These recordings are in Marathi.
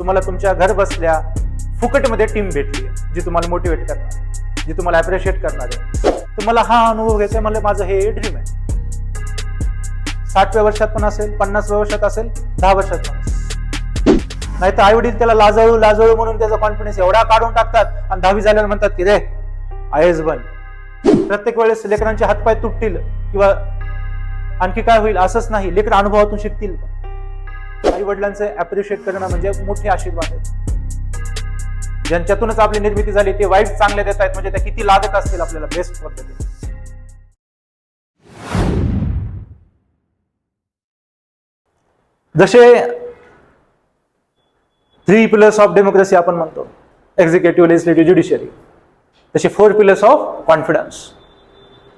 तुम्हाला तुमच्या घर बसल्या फुकटमध्ये टीम भेटली जी तुम्हाला मोटिवेट करणार, जी तुम्हाला अप्रिशिएट करणार आहे. तुम्हाला हा अनुभव घ्यायचा आहे. मला माझं हे ड्रीम आहे. 60व्या वर्षात पण असेल, 50व्या वर्षात असेल, 10 वर्षात पण असेल. नाही तर आई वडील त्याला लाजळू लाजळू म्हणून त्याचा कॉन्फिडन्स एवढा काढून टाकतात आणि 10वी झाल्यावर म्हणतात की रे आयएस बन. प्रत्येक वेळेस लेकरांचे हातपाय तुटतील किंवा आणखी काय होईल असंच नाही, लेकर अनुभवातून शिकतील. आई वडिलांचे अप्रिशिएट करणं म्हणजे मोठे आशीर्वाद आहेत. ज्यांच्यातूनच आपली निर्मिती झाली ते वाईट चांगले देत आहेत म्हणजे त्या किती लादत असतील आपल्याला बेस्ट पद्धतीने. जसे 3 पिलर्स ऑफ डेमोक्रेसी आपण म्हणतो, एक्झिक्युटिव्ह, लेजिस्लेटिव्ह, ज्युडिशियरी, तसे 4 पिलर्स ऑफ कॉन्फिडन्स,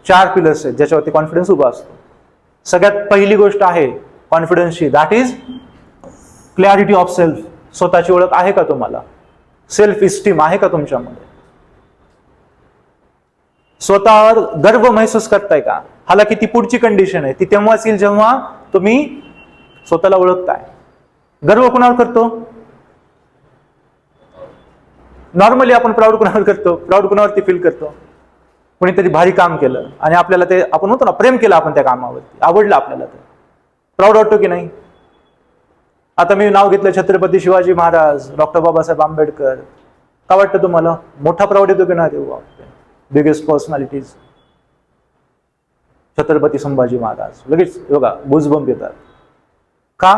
4 पिलर्स आहेत ज्याच्यावरती कॉन्फिडन्स उभा असतो. सगळ्यात पहिली गोष्ट आहे कॉन्फिडन्सची, that is clarity of self. स्वतःची ओळख आहे का तुम्हाला? सेल्फ इस्टीम आहे का तुमच्यामध्ये? स्वतःवर गर्व महसूस करताय का? हालाकी ती पुढची कंडिशन आहे, ती तेव्हाच येईल जेव्हा तुम्ही स्वतःला ओळखताय. गर्व कुणावर करतो? नॉर्मली आपण प्राऊड कुणावर करतो? प्राऊड कुणावरती फील करतो? कोणीतरी भारी काम केलं आणि आपल्याला ते आपण म्हणतो ना प्रेम केलं आपण त्या कामावरती, आवडलं आपल्याला, ते प्राऊड वाटतो की नाही? आता मी नाव घेतलं छत्रपती शिवाजी महाराज, डॉक्टर बाबासाहेब आंबेडकर, का वाटतं तुम्हाला? मोठा प्राऊड येतो की नाही? बिगेस्ट पर्सनॅलिटीज, छत्रपती संभाजी महाराज, लगेच बघा गुजबंप येतात. का?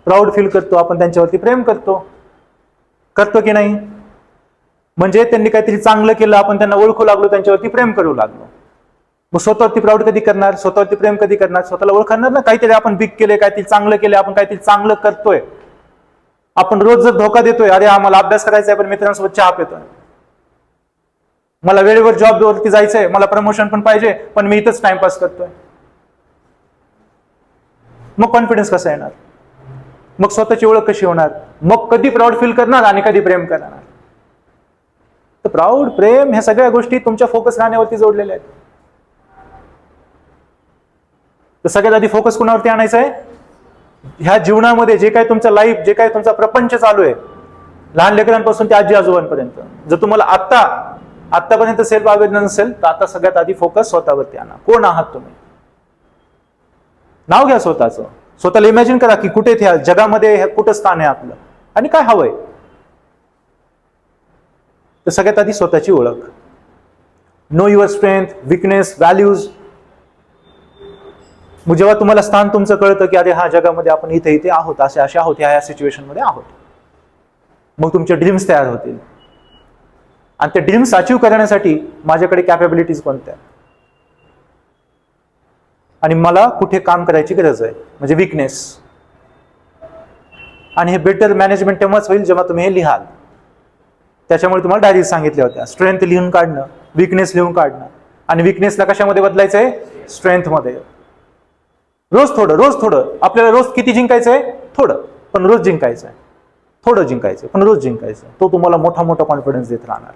प्राऊड फील करतो आपण, त्यांच्यावरती प्रेम करतो की नाही? म्हणजे त्यांनी काहीतरी चांगलं केलं, आपण त्यांना ओळखू लागलो, त्यांच्यावरती प्रेम करू लागलो. मग स्वतःवरती प्राऊड कधी करणार? स्वतःवरती प्रेम कधी करणार? स्वतःला ओळखणार ना. काहीतरी आपण बिग केले, काहीतरी चांगलं केले, आपण काहीतरी चांगलं करतोय. आपण रोज जर धोका देतोय, अरे आम्हाला अभ्यास करायचा आहे पण मित्रांसोबत चहा पितोय, मला वेळेवर जॉब वरती जायचंय, मला प्रमोशन पण पाहिजे पण मी इथंच टाइमपास करतोय, मग कॉन्फिडन्स कसा येणार? मग स्वतःची ओळख कशी होणार? मग कधी प्राऊड फील करणार आणि कधी प्रेम करणार? तर प्राऊड, प्रेम ह्या सगळ्या गोष्टी तुमच्या फोकस राहण्यावरती जोडलेल्या आहेत. तर सगळ्यात आधी फोकस कुणावरती आणायचा आहे? ह्या जीवनामध्ये जे काय तुमचं लाईफ, जे काय तुमचा प्रपंच चालू आहे, लहान लेकरांपासून ते आजी आजोबांपर्यंत, जर तुम्हाला आतापर्यंत सेल्फ अवेअरनेस नसेल तर आता सगळ्यात आधी फोकस स्वतःवरती आणा. कोण आहात तुम्ही? नाव घ्या स्वतःचं. स्वतःला इमॅजिन करा की कुठे ह्या जगामध्ये कुठं स्थान आहे आपलं आणि काय हवंय. तर सगळ्यात आधी स्वतःची ओळख. Know your strength, weakness, values. मग जेव्हा तुम्हाला स्थान तुमचं कळतं की अरे हा जगामध्ये आपण इथे आहोत, असे आहोत, ह्या सिच्युएशन मध्ये आहोत, मग तुमचे ड्रीम्स तयार होतील. आणि ते ड्रीम्स अचीव्ह करण्यासाठी माझ्याकडे कॅपेबिलिटीज कोणत्या आणि मला कुठे काम करायची गरज आहे, म्हणजे विकनेस. आणि हे बेटर मॅनेजमेंट तेव्हाच होईल जेव्हा तुम्ही हे लिहाल. त्याच्यामुळे तुम्हाला डायरीज सांगितल्या होत्या. स्ट्रेंथ लिहून काढणं, विकनेस लिहून काढणं, आणि विकनेसला कशामध्ये बदलायचंय? स्ट्रेंथ मध्ये. रोज थोडं. आपल्याला रोज किती जिंकायचंय? थोडं, पण रोज जिंकायचंय. थोडं जिंकायचं पण रोज जिंकायचं. तो तुम्हाला मोठा कॉन्फिडन्स देत राहणार.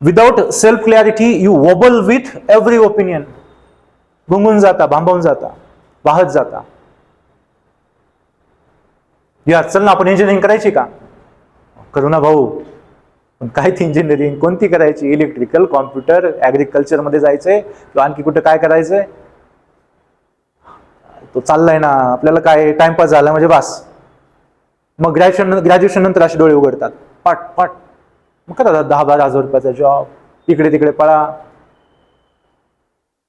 Without self clarity you wobble with every opinion. गुंगून जाता, भांबावून जाता, वाहत जाता. यार चल ना आपण इंजिनिअरिंग करायची का? करू ना भाऊ, पण काय ती इंजिनिअरिंग कोणती करायची? इलेक्ट्रिकल, कॉम्प्युटर, ऍग्रिकल्चर मध्ये जायचंय किंवा आणखी कुठं काय करायचंय? तो चाललाय ना, आपल्याला काय टाइमपास झाला म्हणजे बस. मग ग्रॅज्युएशन नंतर असे डोळे उघडतात पाट. मग करा 10-12 हजार रुपयाचा जॉब, इकडे तिकडे पळा,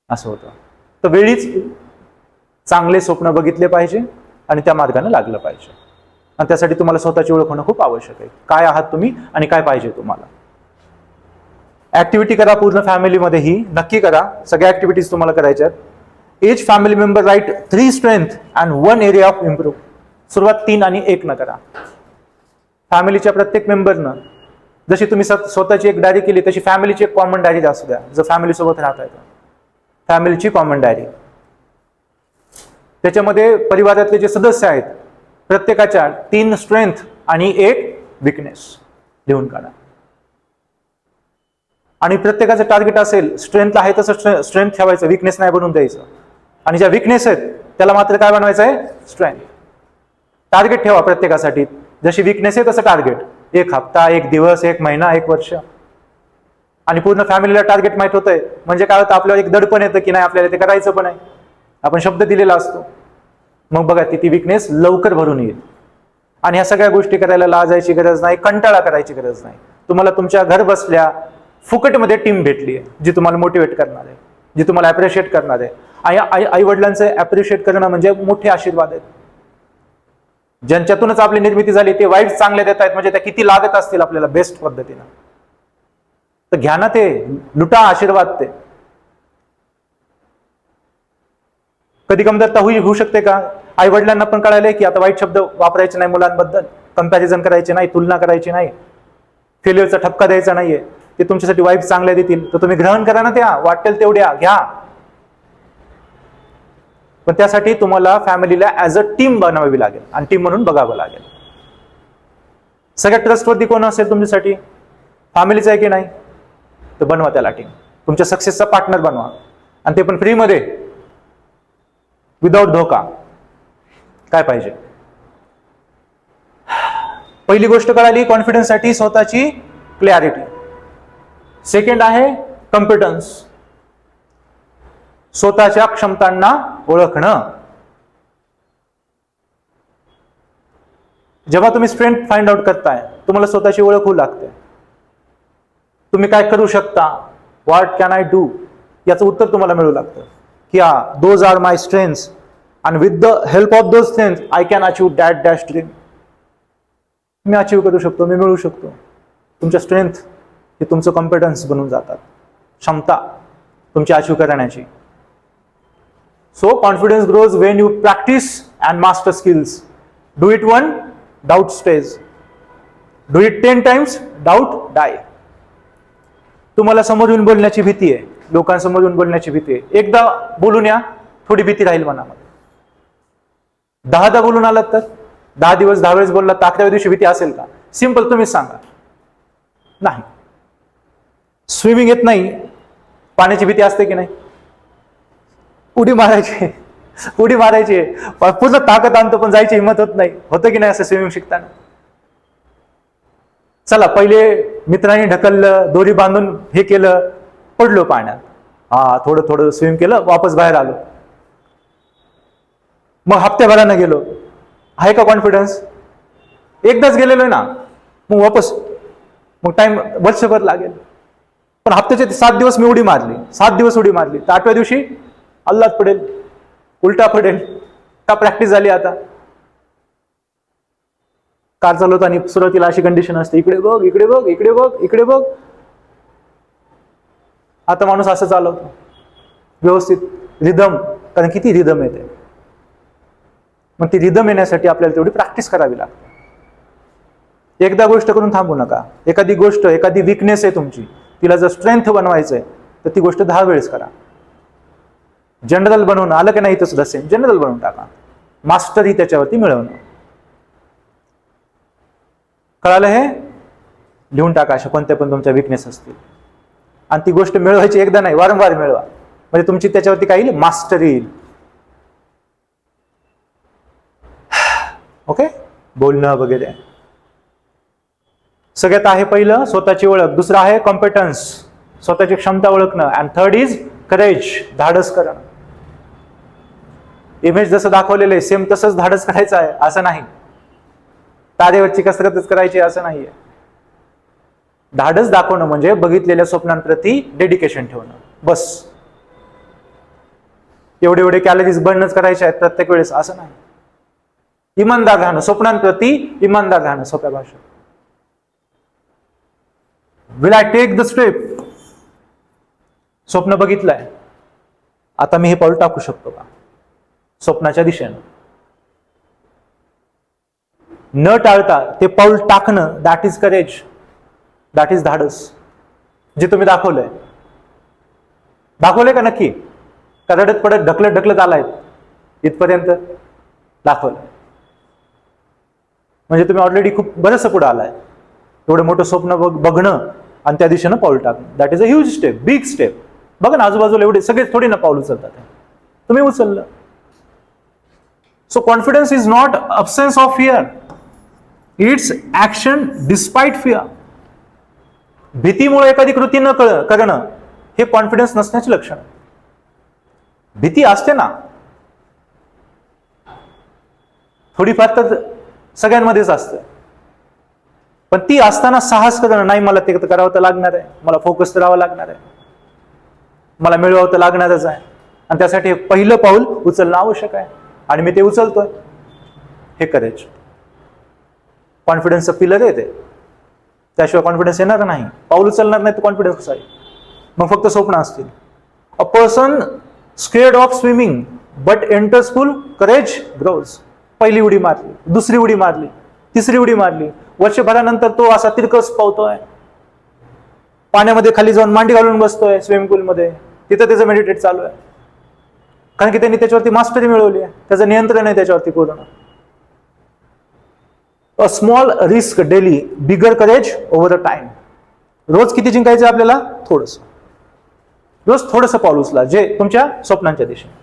असं होतं. तर वेळीच चांगले स्वप्न बघितले पाहिजे आणि त्या मार्गाने लागलं पाहिजे. आणि त्यासाठी तुम्हाला स्वतःची ओळख होणं खूप आवश्यक आहे. काय आहात तुम्ही आणि काय पाहिजे तुम्हाला. ऍक्टिव्हिटी करा पूर्ण फॅमिलीमध्ये, ही नक्की करा. सगळ्या ऍक्टिव्हिटीज तुम्हाला करायच्या आहेत. Each family member write 3 strength and 1 area of improve. सुरुवात 3 आणि 1 न करा. फॅमिलीच्या प्रत्येक मेंबरनं जशी तुम्ही स्वतःची एक डायरी केली तशी फॅमिलीची एक कॉमन डायरी असू द्या. जर फॅमिली सोबत राहता येतं, फॅमिलीची कॉमन डायरी. त्याच्यामध्ये परिवारातले जे सदस्य आहेत प्रत्येकाच्या 3 स्ट्रेंथ आणि 1 विकनेस लिहून काढा. आणि प्रत्येकाचं टार्गेट असेल स्ट्रेंथ आहे तसं स्ट्रेंथ ठेवायचं, विकनेस नाही बनवून द्यायचं. आणि ज्या विकनेस आहेत त्याला मात्र काय बनवायचं आहे? स्ट्रेंथ. टार्गेट ठेवा प्रत्येकासाठी. जशी विकनेस आहे तसं टार्गेट. 1 हप्ता, 1 दिवस, 1 महिना, 1 वर्ष. आणि पूर्ण फॅमिलीला टार्गेट माहित होतंय म्हणजे काय होतं, आपल्याला एक दडपण येतं की नाही आपल्याला ते करायचं पण आहे, आपण शब्द दिलेला असतो. मग बघा ती विकनेस लवकर भरून येईल. आणि ह्या सगळ्या गोष्टी करायला लाजायची गरज नाही, कंटाळा करायची गरज नाही. तुम्हाला तुमच्या घर बसल्या फुकटमध्ये टीम भेटली आहे जी तुम्हाला मोटिवेट करणार आहे, जी तुम्हाला अप्रिशिएट करणार आहे. आई वडिलांचे अप्रिशिएट करणं म्हणजे मोठे आशीर्वाद आहेत. ज्यांच्यातूनच आपली निर्मिती झाली ते वाईट चांगले देत आहेत म्हणजे त्या किती लागत असतील आपल्याला बेस्ट पद्धतीनं. तर घ्या ना, ते लुटा आशीर्वाद. ते कधी कमतरता होऊ शकते का? आई वडिलांना पण कळालंय की आता वाईट शब्द वापरायचे नाही मुलांबद्दल, कंपॅरिझन करायचे नाही, तुलना करायची नाही, फेल्युअरचा ठपका द्यायचा नाहीये. ते तुमच्यासाठी वाईट चांगले देतील तर तुम्ही ग्रहण करा ना, त्या वाटेल तेवढ्या घ्या. पण त्यासाठी तुम्हाला फॅमिलीला ऍज अ टीम बनवावी लागेल आणि टीम म्हणून बघावं लागेल. सगळ्यात ट्रस्टवर्दी कोण असेल तुमच्यासाठी? फॅमिलीच आहे की नाही? तर बनवा त्याला टीम, तुमच्या सक्सेसचा पार्टनर बनवा. आणि ते पण फ्रीमध्ये, विदाउट धोका. काय पाहिजे? पहिली गोष्ट कळाली कॉन्फिडन्ससाठी स्वतःची क्लॅरिटी. सेकंड आहे कॉम्पिटन्स, स्वतःच्या क्षमतांना ओळखणं. जेव्हा तुम्ही स्ट्रेंथ फाइंड आउट करताय तुम्हाला स्वतःची ओळख होऊ लागते. तुम्ही काय करू शकता, व्हॉट कॅन आय डू, याचं उत्तर तुम्हाला मिळू लागतं की those are my strengths and with the help of those strengths I can achieve that dash dream. मी अचीव करू शकतो, मी मिळू शकतो. तुमच्या स्ट्रेंथ हे तुमचं कॉम्पिटन्स बनून जातात, क्षमता तुमची अचीव करण्याची. So confidence grows when you practice and master skills. Do it one, doubt stays. Do it 10 times, doubt die. तुम्हाला समोरून बोलण्याची भीती आहे, लोकांसमोरून बोलण्याची भीती आहे. एकदा बोलून या, थोडी भीती राहील मनामध्ये. 10दा बोलून आलात तर 10 दिवस 10 वेळेस बोललात तर 11व्या दिवशी भीती असेल का? सिंपल तुम्हीच सांगा. नाही. स्विमिंग येत नाही, पाण्याची भीती असते की नाही? उडी मारायची, उडी मारायची, पूर्ण ताकद आणतो पण जायची हिंमत होत नाही. होतं की नाही असं स्विमिंग शिकताना? चला, पहिले मित्रांनी ढकललं, दोरी बांधून हे केलं, पडलो पाण्यात. थोडं थोडं स्विम केलं, वापस बाहेर आलो. मग हप्त्याभरानं गेलो, आहे का कॉन्फिडन्स? एकदाच गेलेलो ना, मग वापस, मग टाइम वर्षभर लागेल. पण हप्त्याचे 7 दिवस मी उडी मारली, 7 दिवस उडी मारली, तर 8व्या दिवशी अल्लाद पडेल, उलटा पडेल. का प्रॅक्टिस झाली आता. कार चालवताना सुरुवातीला अशी कंडिशन असते, इकडे बघ, इकडे बघ, इकडे बघ, इकडे बघ. आता माणूस असं चालवतो व्यवस्थित, रिदम. कारण किती रिदम येते. मग ती रिदम येण्यासाठी आपल्याला तेवढी प्रॅक्टिस करावी लागते. एकदा गोष्ट करून थांबू नका. एखादी गोष्ट, एखादी विकनेस आहे तुमची, तिला जर स्ट्रेंथ बनवायचं आहे तर ती गोष्ट 10 वेळेस करा. जनरल बनवून आलं की नाही तर सुद्धा सेम जनरल बनवून टाका. मास्टरी त्याच्यावरती मिळवणं. कळालं? हे लिहून टाका अशा कोणत्या पण तुमच्या विकनेस असतील. आणि ती गोष्ट मिळवायची एकदा नाही, वारंवार मिळवा. म्हणजे तुमची त्याच्यावरती काय येईल? मास्टरी येईल. ओके, बोलणं वगैरे. सगळ्यात आहे पहिलं स्वतःची ओळख, दुसरं आहे कॉम्पिटन्स, स्वतःची क्षमता ओळखणं, अँड थर्ड इज करेज, धाडस करणं. इमेज जसं दाखवलेलं आहे सेम तसंच धाडस करायचं आहे असं नाही. तारेवरची कसरतच करायची असं नाहीये. धाडस दाखवणं म्हणजे बघितलेल्या स्वप्नांप्रती डेडिकेशन ठेवणं, बस. एवढे एवढे कॅलरीज बर्नच करायचे आहेत प्रत्येक वेळेस असं नाही. इमानदार राहणं, स्वप्नांप्रती इमानदार राहणं, सोप्या भाषेत. Will I take the step? स्वप्न बघितलंय, आता मी हे पाऊल टाकू शकतो का स्वप्नाच्या दिशेनं? न टाळता ते पाऊल टाकणं, that is courage, that is धाडस. जे तुम्ही दाखवलंय का नक्की? का रडत पडत ढकलत ढकलत आलाय इथपर्यंत? दाखवलं म्हणजे तुम्ही ऑलरेडी खूप बरंचसं पुढे आलाय. एवढं मोठं स्वप्न बघणं आणि त्या दिशेनं पाऊल टाकणं, that is a huge step, big step. बघा ना आजूबाजूला एवढे सगळे थोडी ना पाऊल उचलतात, तुम्ही उचललं. So confidence is not absence of fear, it's action despite fear. भीतीमुळे एखादी कृती न करणं हे कॉन्फिडन्स नसण्याचे लक्षण. भीती असते ना, थोडीफार तर सगळ्यांमध्येच असते, पण ती असताना साहस करणं, नाही मला ते करावं तर लागणार आहे, मला फोकस करावं लागणार आहे, मला मिळवावं तर लागणारच आहे, आणि त्यासाठी पहिलं पाऊल उचलणं आवश्यक आहे, आणि मी ते उचलतोय, हे करेज. कॉन्फिडन्सचं पिलर आहे ते. त्याशिवाय कॉन्फिडन्स येणार नाही. पाऊल उचलणार नाही तर कॉन्फिडन्स कसा आहे? मग फक्त स्वप्न असतील. A person scared of swimming but enters pool, courage grows. पहिली उडी मारली, दुसरी उडी मारली, तिसरी उडी मारली, वर्षभरानंतर तो असा तिरकस पावतोय, पाण्यामध्ये खाली जाऊन मांडी घालून बसतोय स्विमिंग पूलमध्ये, तिथं त्याचं मेडिटेट चालू आहे, कारण की त्यांनी त्याच्यावरती मास्टरी मिळवली आहे, त्याचं नियंत्रण आहे त्याच्यावरती पूर्ण. A small risk daily, bigger courage over a time. रोज किती जिंकायचं आपल्याला? थोडंसं. रोज थोडंसं पाऊल उचला जे तुमच्या स्वप्नांच्या दिशेने.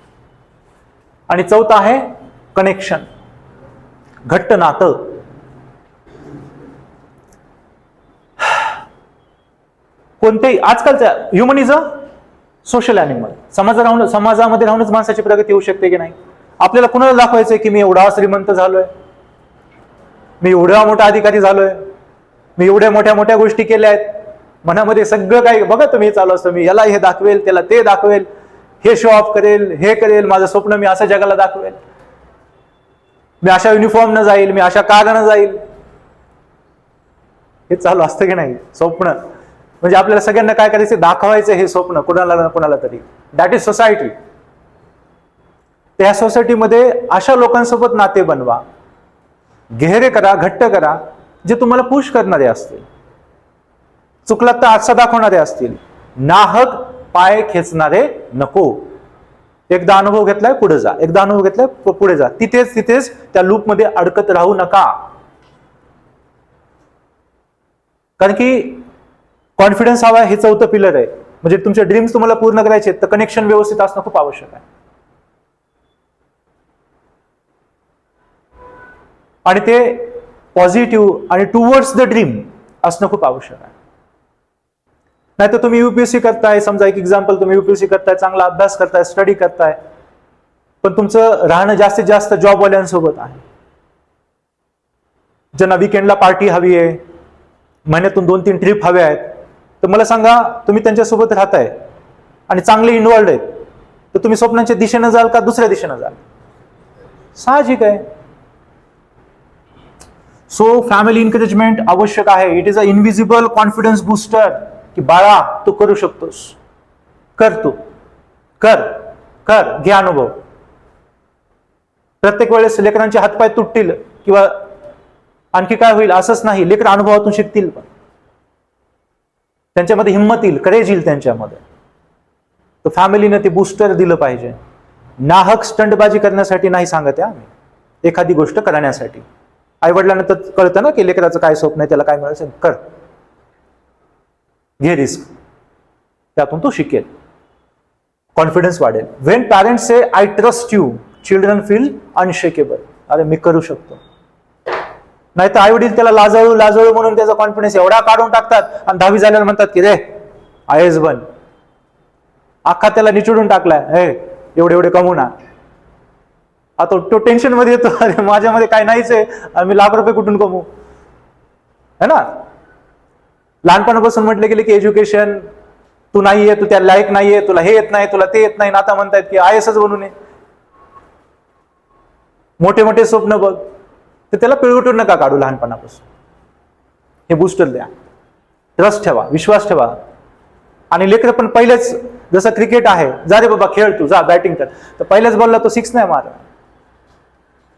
आणि चौथा आहे कनेक्शन, घट्ट नातं. कोणतेही आजकालच्या human is a social animal. समाजामध्ये राहूनच माणसाची प्रगती होऊ शकते की नाही? आपल्याला कुणाला दाखवायचंय की मी एवढा श्रीमंत झालोय, मी एवढा मोठा अधिकारी झालोय, मी एवढ्या मोठ्या मोठ्या गोष्टी केल्या आहेत, मनामध्ये सगळं काही बघा तुम्ही चालू असतं, मी याला हे दाखवेल, त्याला ते दाखवेल, हे शो ऑफ करेल, हे करेल, माझं स्वप्न मी असं जगाला दाखवेल, मी अशा युनिफॉर्म न जाईल, मी अशा कारनं जाईल, हे चालू असतं की नाही? स्वप्न म्हणजे आपल्याला सगळ्यांना काय करायचं? दाखवायचं हे स्वप्न कोणाला ना कोणाला तरी. That is society. त्या सोसायटीमध्ये अशा लोकांसोबत नाते बनवा, गहरे करा, घट्ट करा, जे तुम्हाला पुश करणारे असतील, चुकलात तर आरसा दाखवणारे असतील, नाहक पाय खेचणारे नको. एकदा अनुभव घेतलाय पुढे जा, एकदा अनुभव घेतलाय पुढे जा, तिथेच त्या लूपमध्ये अडकत राहू नका. कारण की कॉन्फिडन्स हवा हे चौथं पिलर आहे. म्हणजे तुमचे ड्रीम्स तुम्हाला पूर्ण करायचे तर कनेक्शन व्यवस्थित असणं खूप आवश्यक आहे. आणि ते पॉझिटिव्ह आणि टुवर्ड्स द ड्रीम असणं खूप आवश्यक आहे. नाहीतर तुम्ही युपीएससी करताय, समजा एक एक्झाम्पल, तुम्ही युपीएससी करताय, चांगला अभ्यास करताय, स्टडी करताय, पण तुमचं राहणं जास्तीत जास्त जॉबवाल्यांसोबत आहे, ज्यांना विकेंडला पार्टी हवी आहे, महिन्यातून 2-3 ट्रिप हव्या आहेत, तर मला सांगा तुम्ही त्यांच्यासोबत राहताय आणि चांगले इन्व्हॉल्ड आहेत, तर तुम्ही स्वप्नांच्या दिशेनं जाल का दुसऱ्या दिशेनं जाल? साहजिक आहे. सो फॅमिली एन्करेजमेंट आवश्यक आहे. It is a invisible confidence booster, की बाळा तू करू शकतोस, कर, तू कर, घे अनुभव. प्रत्येक वेळेस लेकरांचे हातपाय तुटतील किंवा आणखी काय होईल असंच नाही, लेकर अनुभवातून शिकतील, पण त्यांच्यामध्ये हिंमत येईल, करेज येईल त्यांच्यामध्ये. तर फॅमिलीने ते बूस्टर दिलं पाहिजे. नाहक स्टंटबाजी करण्यासाठी नाही सांगत आहे आम्ही, एखादी गोष्ट करण्यासाठी. आई वडिलांना तर कळतं ना की लेकराचं काय स्वप्न आहे, त्याला काय मिळायचं, कर, घे रिस्क, त्यातून तो शिकेल, कॉन्फिडन्स वाढेल. When parents say I trust you, children feel unshakeable. अरे मी करू शकतो. नाही तर आई वडील त्याला लाजळू म्हणून त्याचा कॉन्फिडन्स एवढा काढून टाकतात आणि 10वी झाल्यावर म्हणतात की रे आयएस बन. अख्खा त्याला निचडून टाकलाय, हे एवढे कमवू ना. आता तो टेन्शन मध्ये येतो, अरे माझ्यामध्ये काय नाहीच आहे आणि मी लाख रुपये कुठून कमवू, है ना? लहानपणापासून म्हटले गेले की एज्युकेशन, तू नाहीये, तू त्या लायक नाहीये, तुला हे येत नाही, तुला ते येत नाही, आता म्हणतायत की आयएसच बनू नये. मोठे मोठे स्वप्न बघ, तर त्याला पिळवटून नका काढू लहानपणापासून. हे बूस्टर द्या, ट्रस्ट ठेवा, विश्वास ठेवा. आणि लेकर पण पहिलेच, जसं क्रिकेट आहे, जा रे बाबा खेळ, तू जा बॅटिंग कर, तर पहिल्याच बॉलला तो 6 नाही मारला,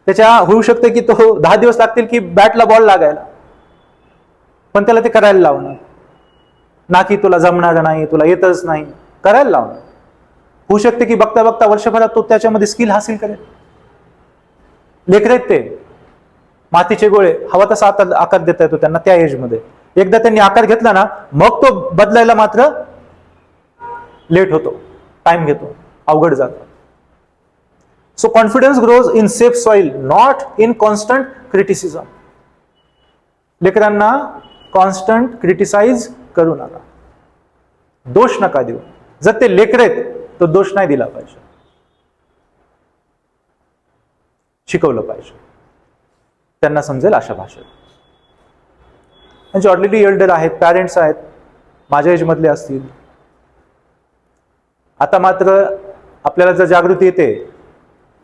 त्याच्या होऊ शकते की तो 10 दिवस लागतील की बॅटला बॉल लागायला, पण त्याला ते करायला लावणार ना, की तुला जमणार नाही, तुला येतच नाही, करायला लावणार. होऊ शकते की बघता बघता वर्षभरात तो त्याच्यामध्ये स्किल हासिल करेल. लेकरेत ते मातीचे गोळे, हवा तसा आकार देता येतो त्यांना त्या एजमध्ये. एकदा त्यांनी आकार घेतला ना, मग तो बदलायला मात्र लेट होतो, टाइम घेतो, अवघड जातो. So confidence grows in safe soil, not in constant criticism. लेकरांना कॉन्स्टंट क्रिटिसाइज करू नका, दोष नका देऊ. जर ते लेकर आहेत तर दोष नाही दिला पाहिजे, शिकवलं पाहिजे, त्यांना समजेल अशा भाषेत. म्हणजे ऑलरेडी एल्डर आहेत, पॅरेंट्स आहेत, माझ्या एजमधले असतील. आता मात्र आपल्याला जर जागृती येते,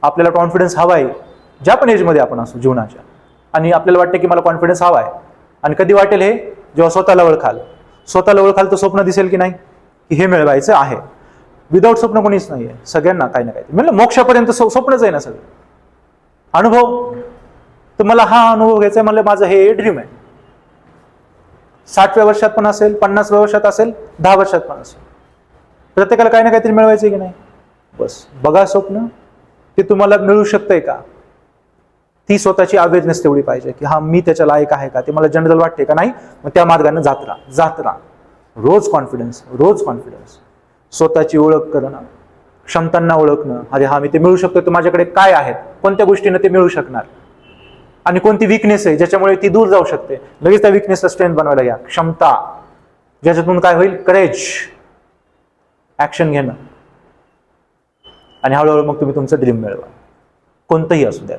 आपल्याला कॉन्फिडन्स हवा आहे, ज्या पण एजमध्ये आपण असू जीवनाच्या, आणि आपल्याला वाटतं की मला कॉन्फिडन्स हवा आहे, आणि कधी वाटेल हे, जेव्हा स्वतःला ओळखाल. स्वतःला ओळखाल तर स्वप्न दिसेल की नाही, की हे मिळवायचं आहे. विदाऊट स्वप्न कोणीच नाही आहे, सगळ्यांना काही ना काही. म्हणजे मोक्षापर्यंत स्वप्नच आहे ना सगळं. अनुभव, तर मला हा अनुभव घ्यायचा आहे, मला माझं हे ड्रीम आहे. 60व्या वर्षात पण असेल, 50व्या वर्षात असेल, 10 वर्षात पण असेल, प्रत्येकाला काही ना काहीतरी मिळवायचं की नाही. बस बघा स्वप्न, ते तुम्हाला मिळू शकतंय का. ती स्वतःची अवेअरनेस तेवढी पाहिजे की हा मी त्याच्या लायक आहे का, ते मला जनरल वाटते का नाही. मग त्या मार्गाने जात राहा. रोज कॉन्फिडन्स, रोज कॉन्फिडन्स. स्वतःची ओळख करणं, क्षमतांना ओळखणं. अरे हा मी ते मिळू शकतो, तर माझ्याकडे काय आहेत, कोणत्या गोष्टीने ते मिळू शकणार, आणि कोणती विकनेस आहे ज्याच्यामुळे ती दूर जाऊ शकते. लगेच त्या विकनेसला स्ट्रेंथ बनवायला घ्या. क्षमता, ज्याच्यातून काय होईल, करेज, ऍक्शन घेणं, आणि हळूहळू मग तुम्ही तुमचं ड्रीम मिळवा, कोणतंही असू द्या.